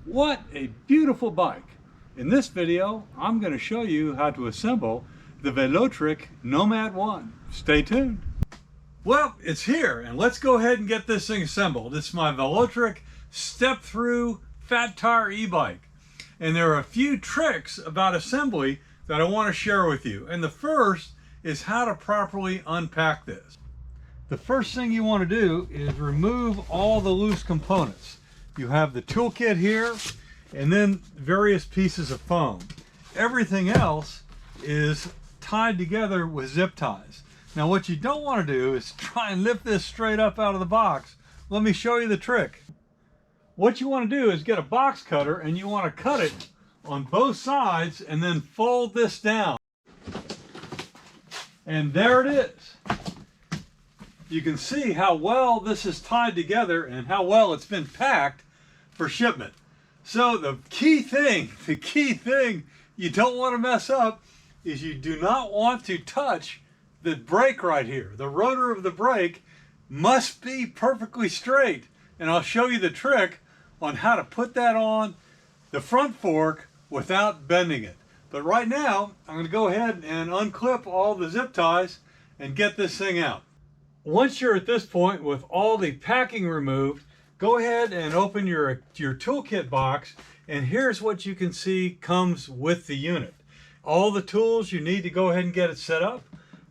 What a beautiful bike! In this video, I'm going to show you how to assemble the Velotric Nomad 1. Stay tuned. Well, it's here, and let's go ahead and get this thing assembled. It's my Velotric step-through fat tire e-bike. And there are a few tricks about assembly that I want to share with you. And the first is how to properly unpack this. The first thing you want to do is remove all the loose components. You have the toolkit here, and then various pieces of foam. Everything else is tied together with zip ties. Now what you don't want to do is try and lift this straight up out of the box. Let me show you the trick. What you want to do is get a box cutter, and you want to cut it on both sides and then fold this down. And there it is. You can see how well this is tied together and how well it's been packed for shipment. So the key thing you don't want to mess up is you do not want to touch the brake right here. The rotor of the brake must be perfectly straight. And I'll show you the trick on how to put that on the front fork without bending it. But right now, I'm going to go ahead and unclip all the zip ties and get this thing out. Once you're at this point with all the packing removed, go ahead and open your toolkit box, and here's what you can see comes with the unit. All the tools you need to go ahead and get it set up.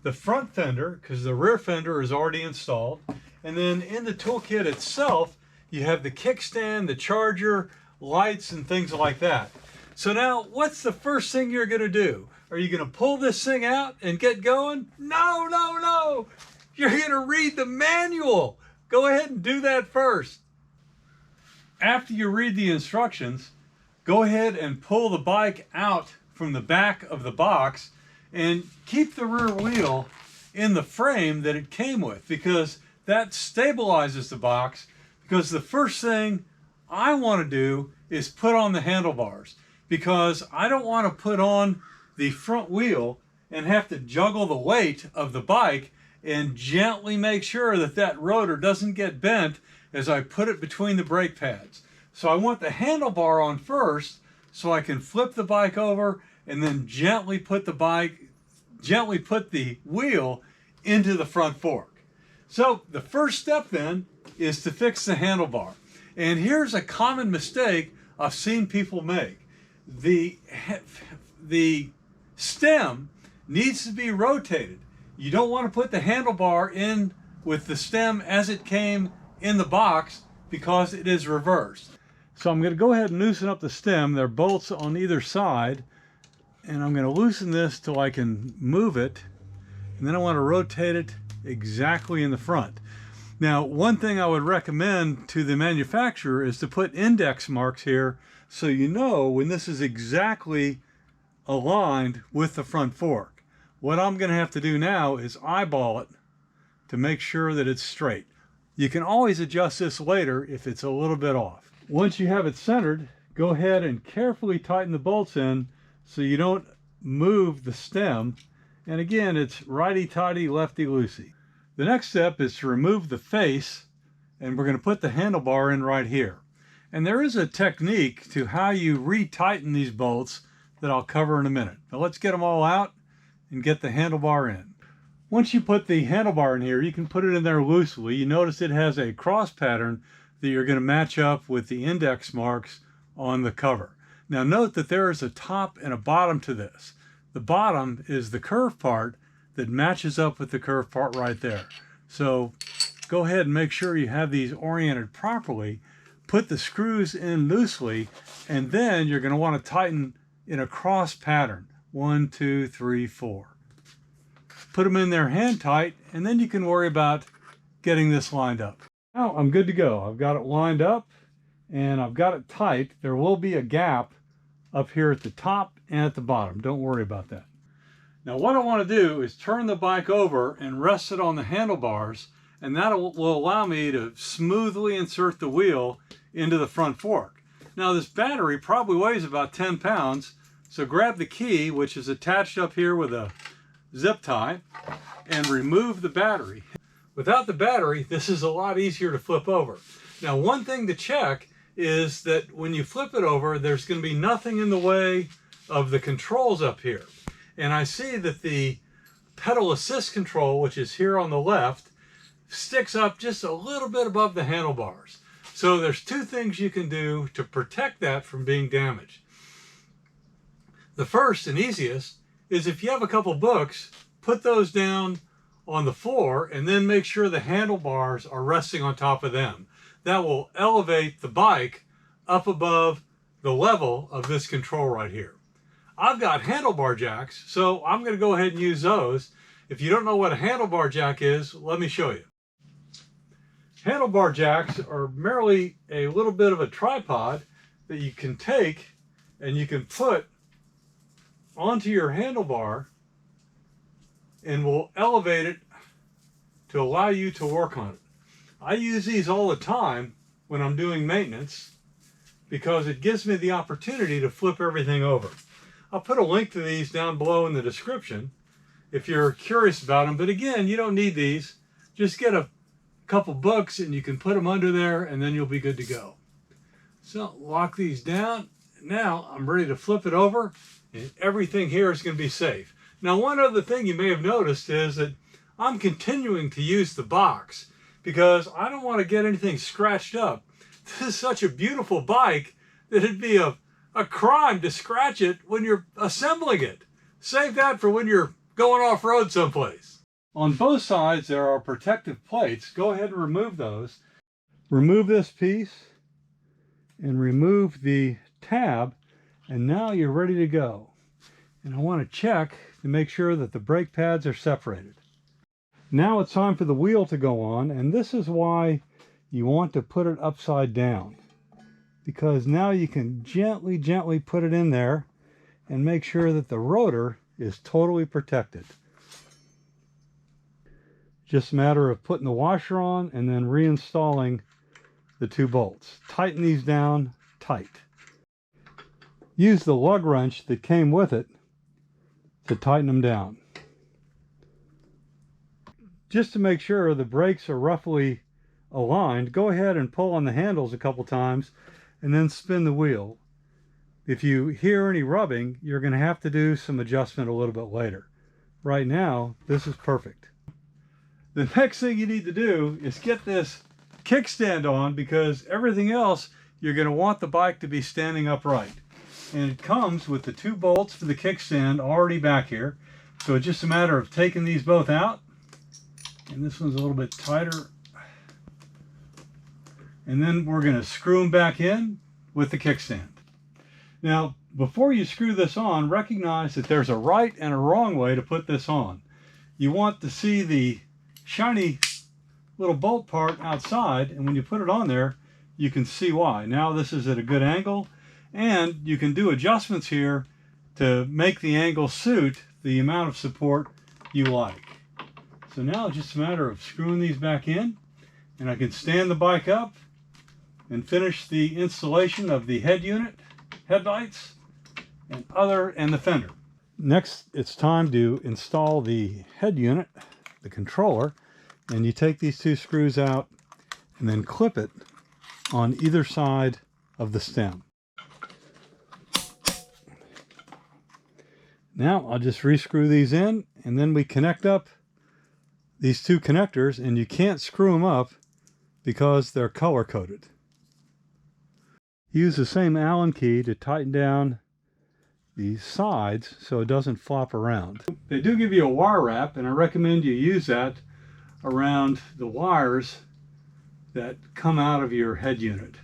The front fender, because the rear fender is already installed. And then in the toolkit itself, you have the kickstand, the charger, lights, and things like that. So now, what's the first thing you're going to do? Are you going to pull this thing out and get going? No, no, no! You're going to read the manual. Go ahead and do that first. After you read the instructions, go ahead and pull the bike out from the back of the box and keep the rear wheel in the frame that it came with, because that stabilizes the box. Because the first thing I want to do is put on the handlebars, because I don't want to put on the front wheel and have to juggle the weight of the bike and gently make sure that that rotor doesn't get bent as I put it between the brake pads. So I want the handlebar on first so I can flip the bike over and then gently put the wheel into the front fork. So the first step then is to fix the handlebar. And here's a common mistake I've seen people make. The stem needs to be rotated. You don't want to put the handlebar in with the stem as it came in the box, because it is reversed. So I'm going to go ahead and loosen up the stem. There are bolts on either side, and I'm going to loosen this till I can move it, and then I want to rotate it exactly in the front. Now, one thing I would recommend to the manufacturer is to put index marks here so you know when this is exactly aligned with the front fork. What I'm going to have to do now is eyeball it to make sure that it's straight. You can always adjust this later if it's a little bit off. Once you have it centered, go ahead and carefully tighten the bolts in so you don't move the stem. And again, it's righty-tighty, lefty-loosey. The next step is to remove the face, and we're going to put the handlebar in right here. And there is a technique to how you retighten these bolts that I'll cover in a minute. Now let's get them all out and get the handlebar in. Once you put the handlebar in here, you can put it in there loosely. You notice it has a cross pattern that you're going to match up with the index marks on the cover. Now note that there is a top and a bottom to this. The bottom is the curved part that matches up with the curved part right there. So go ahead and make sure you have these oriented properly. Put the screws in loosely, and then you're going to want to tighten in a cross pattern. 1, 2, 3, 4. Put them in there hand tight, and then you can worry about getting this lined up. Now I'm good to go. I've got it lined up and I've got it tight. There will be a gap up here at the top and at the bottom. Don't worry about that. Now what I want to do is turn the bike over and rest it on the handlebars, and that will allow me to smoothly insert the wheel into the front fork. Now this battery probably weighs about 10 pounds, so grab the key, which is attached up here with a zip tie, and remove the battery. Without the battery, this is a lot easier to flip over. Now, one thing to check is that when you flip it over, there's going to be nothing in the way of the controls up here. And I see that the pedal assist control, which is here on the left, sticks up just a little bit above the handlebars. So there's two things you can do to protect that from being damaged. The first and easiest is if you have a couple books, put those down on the floor and then make sure the handlebars are resting on top of them. That will elevate the bike up above the level of this control right here. I've got handlebar jacks, so I'm going to go ahead and use those. If you don't know what a handlebar jack is, let me show you. Handlebar jacks are merely a little bit of a tripod that you can take and you can put onto your handlebar and will elevate it to allow you to work on it. I use these all the time when I'm doing maintenance because it gives me the opportunity to flip everything over. I'll put a link to these down below in the description if you're curious about them. But again, you don't need these. Just get a couple books and you can put them under there and then you'll be good to go. So lock these down. Now I'm ready to flip it over and everything here is going to be safe. Now one other thing you may have noticed is that I'm continuing to use the box because I don't want to get anything scratched up. This is such a beautiful bike that it'd be a crime to scratch it when you're assembling it. Save that for when you're going off-road someplace. On both sides there are protective plates. Go ahead and remove those. Remove this piece and remove the tab, and now you're ready to go. And I want to check to make sure that the brake pads are separated. Now it's time for the wheel to go on, and this is why you want to put it upside down, because now you can gently put it in there and make sure that the rotor is totally protected. Just a matter of putting the washer on and then reinstalling the two bolts. Tighten these down tight. Use the lug wrench that came with it to tighten them down. Just to make sure the brakes are roughly aligned, go ahead and pull on the handles a couple times and then spin the wheel. If you hear any rubbing, you're going to have to do some adjustment a little bit later. Right now, this is perfect. The next thing you need to do is get this kickstand on, because everything else you're going to want the bike to be standing upright. And it comes with the two bolts for the kickstand already back here. So it's just a matter of taking these both out. And this one's a little bit tighter. And then we're going to screw them back in with the kickstand. Now, before you screw this on, recognize that there's a right and a wrong way to put this on. You want to see the shiny little bolt part outside, and when you put it on there, you can see why. Now this is at a good angle, and you can do adjustments here to make the angle suit the amount of support you like. So now it's just a matter of screwing these back in, and I can stand the bike up and finish the installation of the head unit, headlights, and the fender. Next, it's time to install the head unit, the controller, and you take these two screws out and then clip it on either side of the stem. Now I'll just rescrew these in, and then we connect up these two connectors, and you can't screw them up because they're color coded. Use the same Allen key to tighten down the sides so it doesn't flop around. They do give you a wire wrap, and I recommend you use that around the wires that come out of your head unit.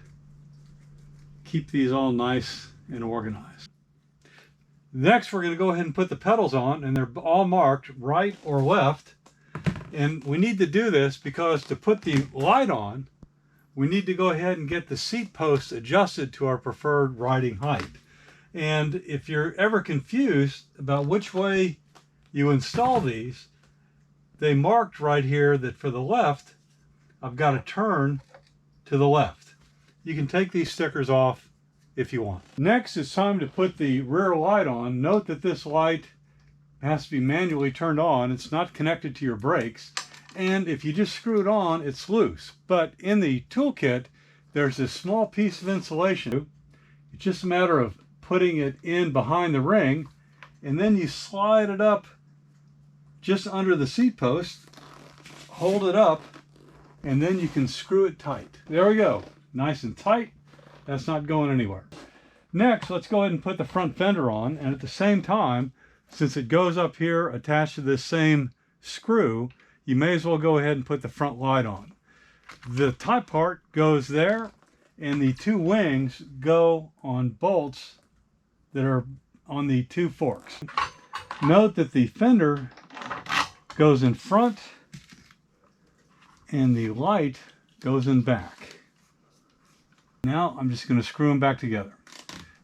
Keep these all nice and organized. Next, we're going to go ahead and put the pedals on, and they're all marked right or left. And we need to do this because to put the light on, we need to go ahead and get the seat posts adjusted to our preferred riding height. And if you're ever confused about which way you install these, they marked right here that for the left, I've got to turn to the left. You can take these stickers off if you want. Next, it's time to put the rear light on. Note that this light has to be manually turned on. It's not connected to your brakes. And if you just screw it on, it's loose. But in the toolkit, there's this small piece of insulation. It's just a matter of putting it in behind the ring, and then you slide it up just under the seat post, hold it up, and then you can screw it tight. There we go, nice and tight. That's not going anywhere. Next, let's go ahead and put the front fender on, and at the same time, since it goes up here attached to this same screw, you may as well go ahead and put the front light on. The top part goes there, and the two wings go on bolts that are on the two forks. Note that the fender goes in front and the light goes in back. Now I'm just going to screw them back together.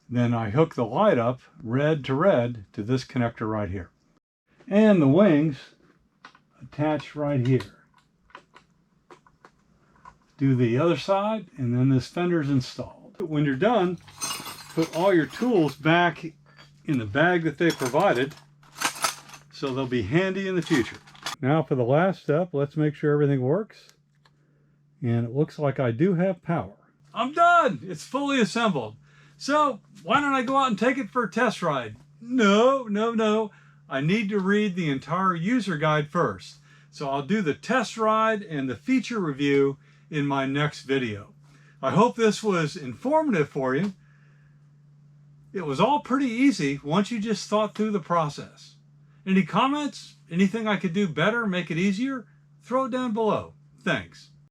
Then I hook the light up red to red to this connector right here. And the wings attach right here. Do the other side, and then this fender's installed. When you're done, put all your tools back in the bag that they provided, so they'll be handy in the future. Now for the last step, let's make sure everything works. And it looks like I do have power. I'm done! It's fully assembled. So why don't I go out and take it for a test ride? No. I need to read the entire user guide first. So I'll do the test ride and the feature review in my next video. I hope this was informative for you. It was all pretty easy once you just thought through the process. Any comments? Anything I could do better, make it easier? Throw it down below. Thanks.